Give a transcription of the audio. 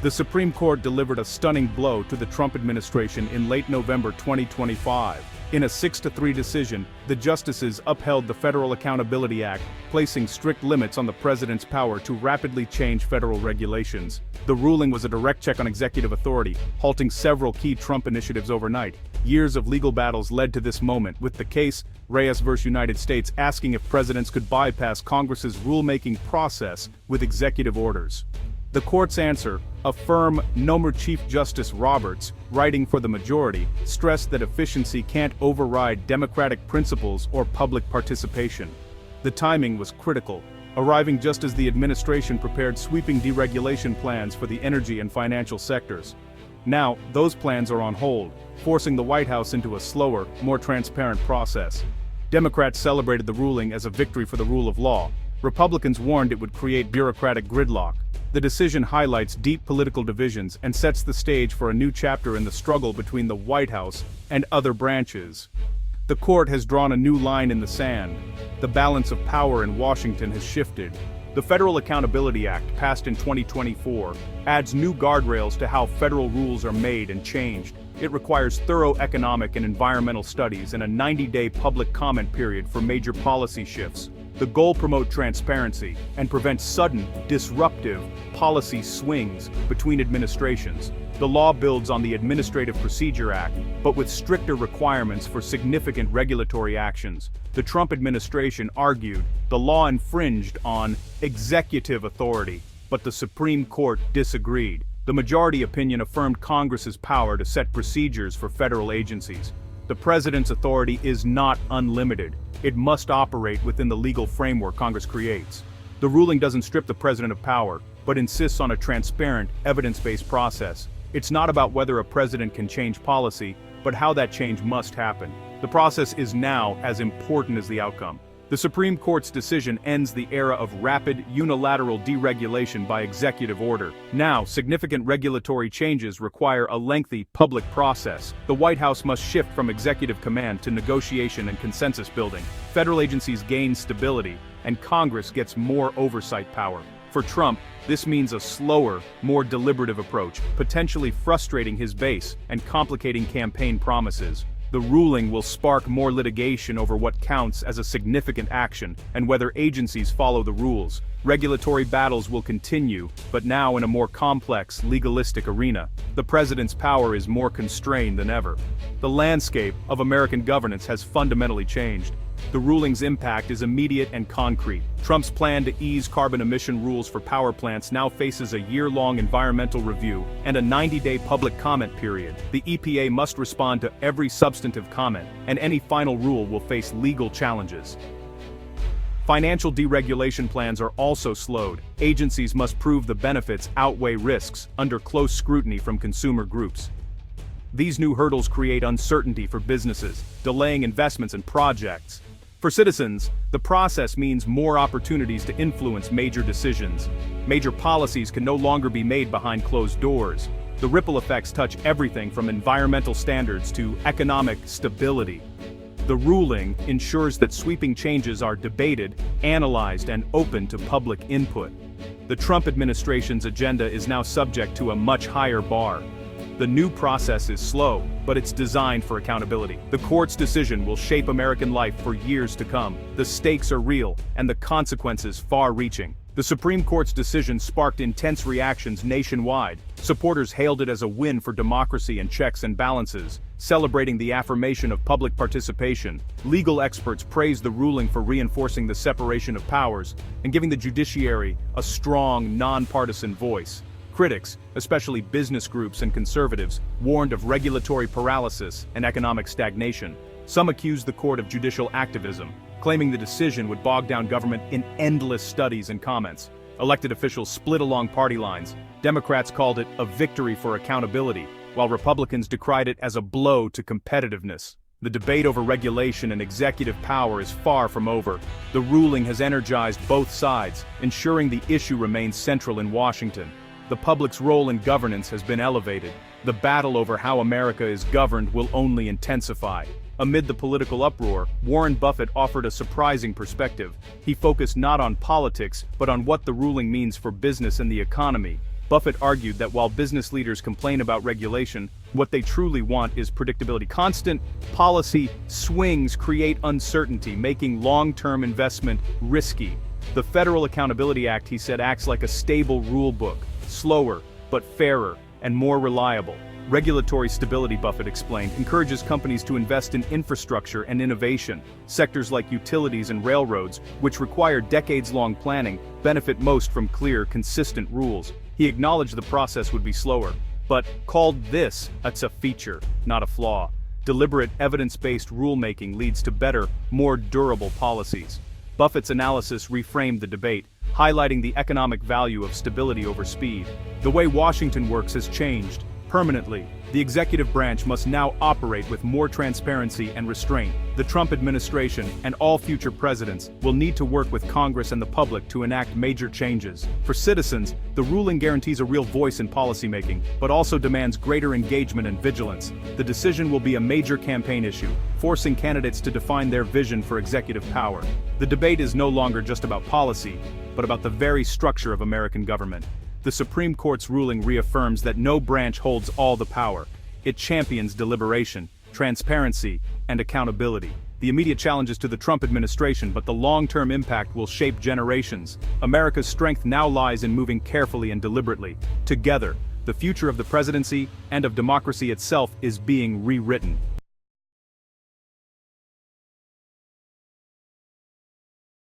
The Supreme Court delivered a stunning blow to the Trump administration in late November 2025. In a 6-3 decision, the justices upheld the Federal Accountability Act, placing strict limits on the president's power to rapidly change federal regulations. The ruling was a direct check on executive authority, halting several key Trump initiatives overnight. Years of legal battles led to this moment, with the case, Reyes v. United States, asking if presidents could bypass Congress's rulemaking process with executive orders. The court's answer, a firm Chief Justice Roberts, writing for the majority, stressed that efficiency can't override democratic principles or public participation. The timing was critical, arriving just as the administration prepared sweeping deregulation plans for the energy and financial sectors. Now, those plans are on hold, forcing the White House into a slower, more transparent process. Democrats celebrated the ruling as a victory for the rule of law. Republicans warned it would create bureaucratic gridlock. The decision highlights deep political divisions and sets the stage for a new chapter in the struggle between the White House and other branches. The court has drawn a new line in the sand. The balance of power in Washington has shifted. The Federal Accountability Act, passed in 2024, adds new guardrails to how federal rules are made and changed. It requires thorough economic and environmental studies and a 90-day public comment period for major policy shifts. The goal promotes transparency and prevents sudden, disruptive policy swings between administrations. The law builds on the Administrative Procedure Act, but with stricter requirements for significant regulatory actions. The Trump administration argued the law infringed on executive authority, but the Supreme Court disagreed. The majority opinion affirmed Congress's power to set procedures for federal agencies. The president's authority is not unlimited. It must operate within the legal framework Congress creates. The ruling doesn't strip the president of power, but insists on a transparent, evidence-based process. It's not about whether a president can change policy, but how that change must happen. The process is now as important as the outcome. The Supreme Court's decision ends the era of rapid, unilateral deregulation by executive order. Now, significant regulatory changes require a lengthy, public process. The White House must shift from executive command to negotiation and consensus building. Federal agencies gain stability, and Congress gets more oversight power. For Trump, this means a slower, more deliberative approach, potentially frustrating his base and complicating campaign promises. The ruling will spark more litigation over what counts as a significant action and whether agencies follow the rules. Regulatory battles will continue, but now in a more complex, legalistic arena. The president's power is more constrained than ever. The landscape of American governance has fundamentally changed. The ruling's impact is immediate and concrete. Trump's plan to ease carbon emission rules for power plants now faces a year-long environmental review and a 90-day public comment period. The EPA must respond to every substantive comment, and any final rule will face legal challenges. Financial deregulation plans are also slowed. Agencies must prove the benefits outweigh risks under close scrutiny from consumer groups. These new hurdles create uncertainty for businesses, delaying investments and projects. For citizens, the process means more opportunities to influence major decisions. Major policies can no longer be made behind closed doors. The ripple effects touch everything from environmental standards to economic stability. The ruling ensures that sweeping changes are debated, analyzed, and open to public input. The Trump administration's agenda is now subject to a much higher bar. The new process is slow, but it's designed for accountability. The court's decision will shape American life for years to come. The stakes are real, and the consequences far-reaching. The Supreme Court's decision sparked intense reactions nationwide. Supporters hailed it as a win for democracy and checks and balances, celebrating the affirmation of public participation. Legal experts praised the ruling for reinforcing the separation of powers and giving the judiciary a strong, nonpartisan voice. Critics, especially business groups and conservatives, warned of regulatory paralysis and economic stagnation. Some accused the court of judicial activism, claiming the decision would bog down government in endless studies and comments. Elected officials split along party lines. Democrats called it a victory for accountability, while Republicans decried it as a blow to competitiveness. The debate over regulation and executive power is far from over. The ruling has energized both sides, ensuring the issue remains central in Washington. The public's role in governance has been elevated. The battle over how America is governed will only intensify. Amid the political uproar, Warren Buffett offered a surprising perspective. He focused not on politics, but on what the ruling means for business and the economy. Buffett argued that while business leaders complain about regulation, what they truly want is predictability. Constant policy swings create uncertainty, making long-term investment risky. The Federal Accountability Act, he said, acts like a stable rule book, slower, but fairer, and more reliable. Regulatory stability, Buffett explained, encourages companies to invest in infrastructure and innovation. Sectors like utilities and railroads, which require decades-long planning, benefit most from clear, consistent rules. He acknowledged the process would be slower, but called this a feature, not a flaw. Deliberate, evidence-based rulemaking leads to better, more durable policies. Buffett's analysis reframed the debate, highlighting the economic value of stability over speed. The way Washington works has changed permanently. The executive branch must now operate with more transparency and restraint. The Trump administration and all future presidents will need to work with Congress and the public to enact major changes. For citizens, the ruling guarantees a real voice in policymaking, but also demands greater engagement and vigilance. The decision will be a major campaign issue, forcing candidates to define their vision for executive power. The debate is no longer just about policy, but about the very structure of American government. The Supreme Court's ruling reaffirms that no branch holds all the power. It champions deliberation, transparency, and accountability. The immediate challenge is to the Trump administration, but the long-term impact will shape generations. America's strength now lies in moving carefully and deliberately. Together, the future of the presidency and of democracy itself is being rewritten.